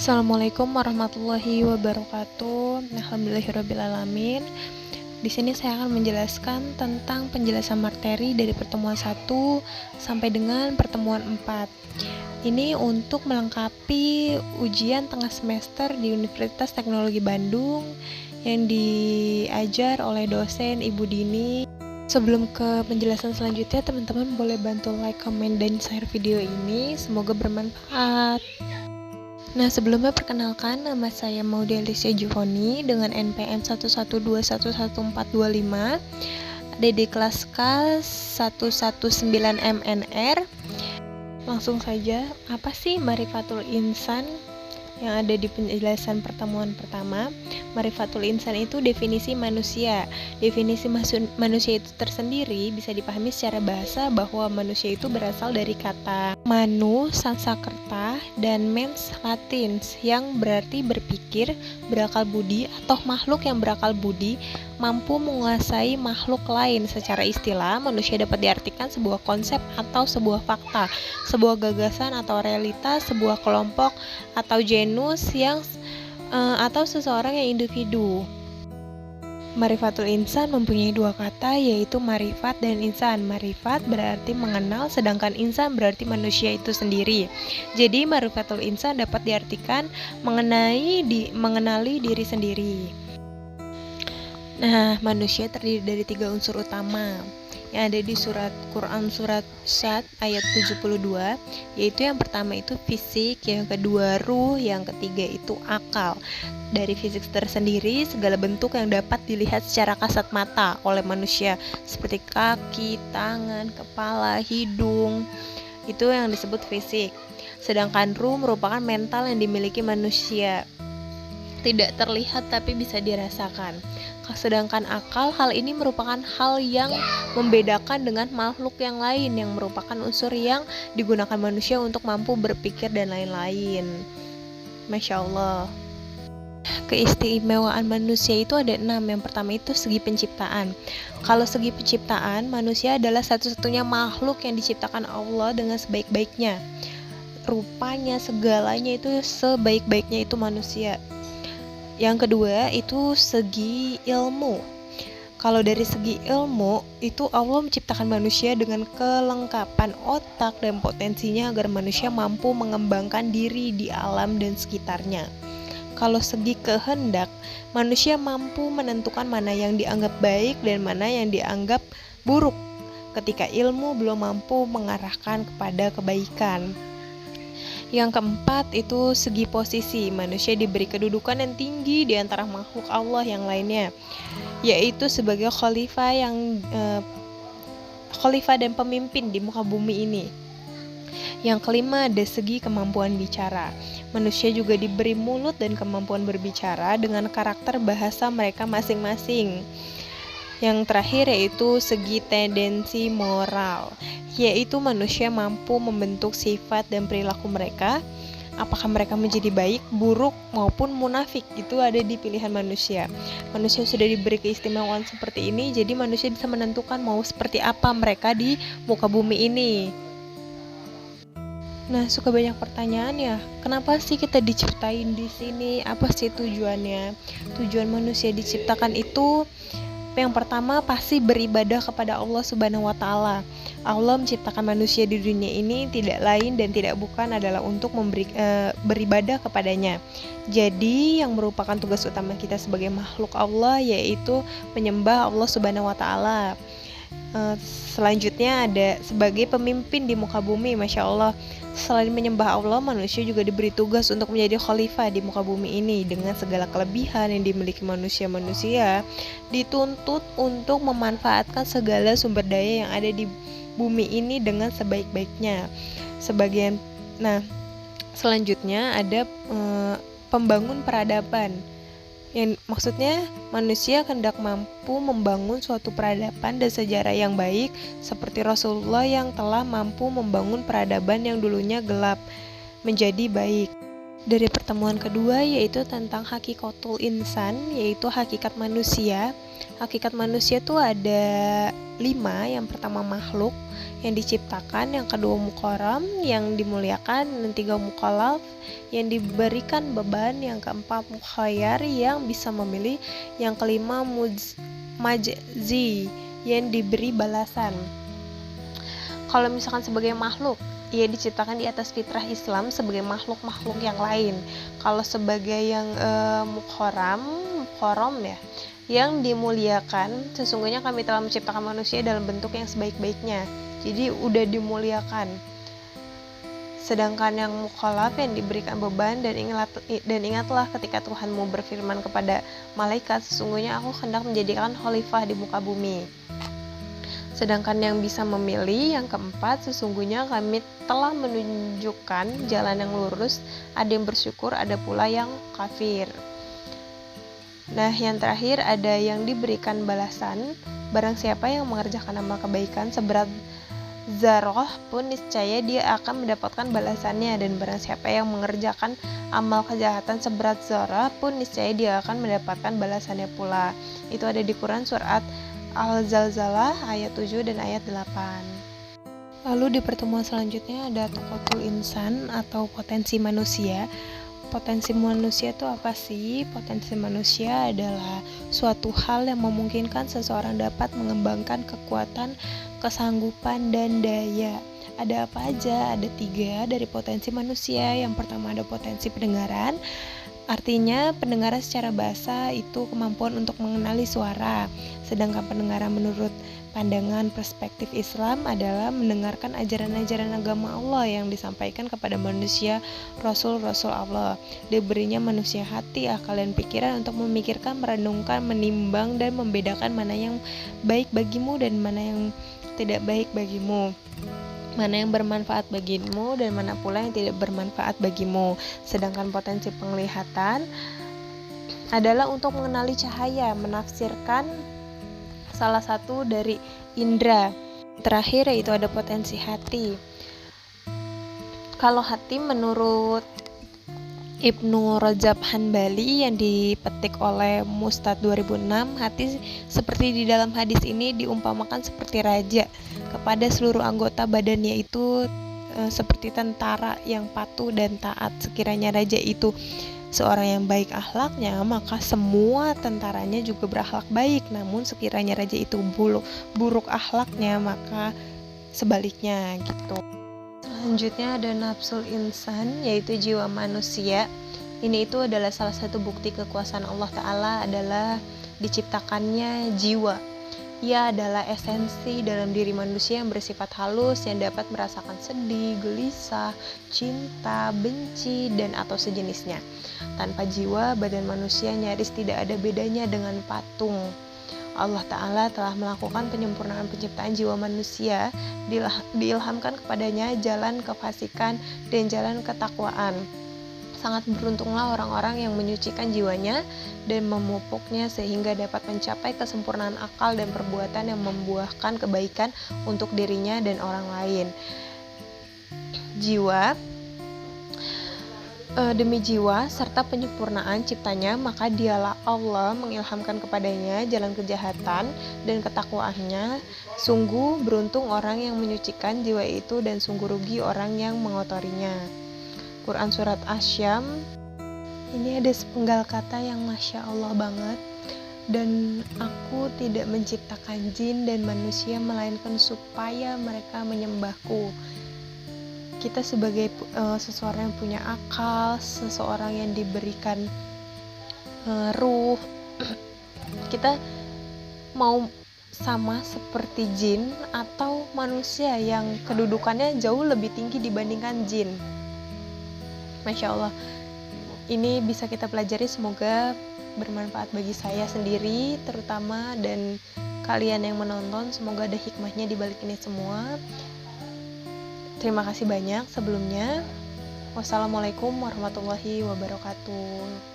Assalamualaikum warahmatullahi wabarakatuh. Alhamdulillahirrabbilalamin. Di sini saya akan menjelaskan tentang penjelasan materi dari pertemuan 1 sampai dengan pertemuan 4. Ini untuk melengkapi ujian tengah semester di Universitas Teknologi Bandung yang diajar oleh dosen Ibu Dini. Sebelum ke penjelasan selanjutnya, teman-teman boleh bantu like, comment, dan share video ini. Semoga bermanfaat. Nah, sebelumnya perkenalkan, nama saya Maudy Alicia Giovanni dengan NPM 112111425, ada di kelas K 119 MNR. Langsung saja, apa sih Marifatul Insan? Yang ada di penjelasan pertemuan pertama, Marifatul Insan itu definisi manusia. Definisi manusia itu tersendiri bisa dipahami secara bahasa bahwa manusia itu berasal dari kata manu, Sanskerta, dan mens Latins yang berarti berpikir, berakal budi, atau makhluk yang berakal budi mampu menguasai makhluk lain. Secara istilah, manusia dapat diartikan sebuah konsep atau sebuah fakta, sebuah gagasan atau realitas, sebuah kelompok atau genus yang atau seseorang yang individu. Marifatul Insan mempunyai dua kata, yaitu marifat dan insan. Marifat berarti mengenal, sedangkan insan berarti manusia itu sendiri. Jadi Marifatul Insan dapat diartikan mengenali diri sendiri. Nah, manusia terdiri dari 3 unsur utama yang ada di surat Quran surat Syad ayat 72, yaitu yang pertama itu fisik, yang kedua ruh, yang ketiga itu akal. Dari fisik tersendiri, segala bentuk yang dapat dilihat secara kasat mata oleh manusia seperti kaki, tangan, kepala, hidung, itu yang disebut fisik. Sedangkan ruh merupakan mental yang dimiliki manusia, tidak terlihat tapi bisa dirasakan. Sedangkan akal, hal ini merupakan hal yang membedakan dengan makhluk yang lain, yang merupakan unsur yang digunakan manusia untuk mampu berpikir dan lain-lain. Masya Allah. Keistimewaan manusia itu ada 6. Yang pertama itu segi penciptaan. Kalau segi penciptaan, manusia adalah satu-satunya makhluk yang diciptakan Allah dengan sebaik-baiknya. Rupanya, segalanya itu sebaik-baiknya itu manusia. Yang kedua itu segi ilmu. Kalau dari segi ilmu, itu Allah menciptakan manusia dengan kelengkapan otak dan potensinya agar manusia mampu mengembangkan diri di alam dan sekitarnya. Kalau segi kehendak, manusia mampu menentukan mana yang dianggap baik dan mana yang dianggap buruk ketika ilmu belum mampu mengarahkan kepada kebaikan. Yang keempat itu segi posisi. Manusia diberi kedudukan yang tinggi di antara makhluk Allah yang lainnya, yaitu sebagai khalifah dan pemimpin di muka bumi ini. Yang kelima ada segi kemampuan bicara. Manusia juga diberi mulut dan kemampuan berbicara dengan karakter bahasa mereka masing-masing. Yang terakhir yaitu segi tendensi moral, yaitu manusia mampu membentuk sifat dan perilaku mereka, apakah mereka menjadi baik, buruk, maupun munafik. Itu ada di pilihan manusia. Manusia sudah diberi keistimewaan seperti ini, jadi manusia bisa menentukan mau seperti apa mereka di muka bumi ini. Nah, suka banyak pertanyaan ya, kenapa sih kita diciptain di sini? Apa sih tujuannya? Tujuan manusia diciptakan itu yang pertama pasti beribadah kepada Allah Subhanahu wa Ta'ala. Allah menciptakan manusia di dunia ini tidak lain dan tidak bukan adalah untuk beribadah kepadanya. Jadi yang merupakan tugas utama kita sebagai makhluk Allah yaitu menyembah Allah Subhanahu wa Ta'ala. Selanjutnya ada sebagai pemimpin di muka bumi. Masya Allah, selain menyembah Allah, manusia juga diberi tugas untuk menjadi khalifah di muka bumi ini. Dengan segala kelebihan yang dimiliki manusia dituntut untuk memanfaatkan segala sumber daya yang ada di bumi ini dengan sebaik-baiknya. Selanjutnya ada pembangun peradaban. Yang maksudnya manusia hendak mampu membangun suatu peradaban dan sejarah yang baik seperti Rasulullah yang telah mampu membangun peradaban yang dulunya gelap menjadi baik. Dari pertemuan kedua yaitu tentang hakikatul insan, yaitu hakikat manusia. Hakikat manusia tuh ada 5. Yang pertama makhluk yang diciptakan, yang kedua mukarram yang dimuliakan, yang 3 mukallaf yang diberikan beban, yang keempat mukhayyar yang bisa memilih, yang kelima majzi yang diberi balasan. Kalau misalkan sebagai makhluk, ia diciptakan di atas fitrah Islam sebagai makhluk-makhluk yang lain. Kalau sebagai yang mukharam ya, yang dimuliakan, sesungguhnya kami telah menciptakan manusia dalam bentuk yang sebaik-baiknya. Jadi udah dimuliakan. Sedangkan yang mukallaf yang diberikan beban, dan ingatlah ketika Tuhanmu berfirman kepada malaikat, sesungguhnya aku hendak menjadikan khalifah di muka bumi. Sedangkan yang bisa memilih, yang keempat, sesungguhnya kami telah menunjukkan jalan yang lurus, ada yang bersyukur, ada pula yang kafir. Nah, yang terakhir ada yang diberikan balasan, barang siapa yang mengerjakan amal kebaikan seberat zarah pun niscaya dia akan mendapatkan balasannya, dan barang siapa yang mengerjakan amal kejahatan seberat zarah pun niscaya dia akan mendapatkan balasannya pula. Itu ada di Quran surat Al-Zalzalah ayat 7 dan ayat 8. Lalu di pertemuan selanjutnya ada tokotul insan atau potensi manusia. Potensi manusia itu apa sih? Potensi manusia adalah suatu hal yang memungkinkan seseorang dapat mengembangkan kekuatan, kesanggupan, dan daya. Ada apa aja? Ada 3 dari potensi manusia. Yang pertama ada potensi pendengaran. Artinya pendengaran secara bahasa itu kemampuan untuk mengenali suara. Sedangkan pendengaran menurut pandangan perspektif Islam adalah mendengarkan ajaran-ajaran agama Allah yang disampaikan kepada manusia, Rasul-Rasul Allah. Diberinya manusia hati, akal, dan pikiran untuk memikirkan, merenungkan, menimbang, dan membedakan mana yang baik bagimu dan mana yang tidak baik bagimu, mana yang bermanfaat bagimu dan mana pula yang tidak bermanfaat bagimu. Sedangkan potensi penglihatan adalah untuk mengenali cahaya, menafsirkan salah satu dari indera. Terakhir yaitu ada potensi hati. Kalau hati menurut Ibnu Rajab Hanbali yang dipetik oleh Mustad 2006, hati seperti di dalam hadis ini diumpamakan seperti raja kepada seluruh anggota badannya, itu seperti tentara yang patuh dan taat. Sekiranya raja itu seorang yang baik akhlaknya, maka semua tentaranya juga berakhlak baik. Namun sekiranya raja itu buruk akhlaknya, maka sebaliknya gitu. Selanjutnya ada nafsul insan, yaitu jiwa manusia. Ini itu adalah salah satu bukti kekuasaan Allah Ta'ala adalah diciptakannya jiwa. Ia adalah esensi dalam diri manusia yang bersifat halus, yang dapat merasakan sedih, gelisah, cinta, benci, dan atau sejenisnya. Tanpa jiwa, badan manusia nyaris tidak ada bedanya dengan patung. Allah Ta'ala telah melakukan penyempurnaan penciptaan jiwa manusia, diilhamkan kepadanya jalan kefasikan dan jalan ketakwaan. Sangat beruntunglah orang-orang yang menyucikan jiwanya dan memupuknya sehingga dapat mencapai kesempurnaan akal dan perbuatan yang membuahkan kebaikan untuk dirinya dan orang lain. Demi jiwa serta penyempurnaan ciptanya, maka dialah Allah mengilhamkan kepadanya jalan kejahatan dan ketakwaannya. Sungguh beruntung orang yang menyucikan jiwa itu dan sungguh rugi orang yang mengotorinya. Quran Surat Asy-Syam. Ini ada sepenggal kata yang Masya Allah banget. Dan aku tidak menciptakan jin dan manusia melainkan supaya mereka menyembahku. Kita sebagai seseorang yang punya akal, seseorang yang diberikan ruh, kita mau sama seperti jin atau manusia yang kedudukannya jauh lebih tinggi dibandingkan jin. Masya Allah, ini bisa kita pelajari, semoga bermanfaat bagi saya sendiri terutama dan kalian yang menonton. Semoga ada hikmahnya di balik ini semua. Terima kasih banyak sebelumnya. Wassalamualaikum warahmatullahi wabarakatuh.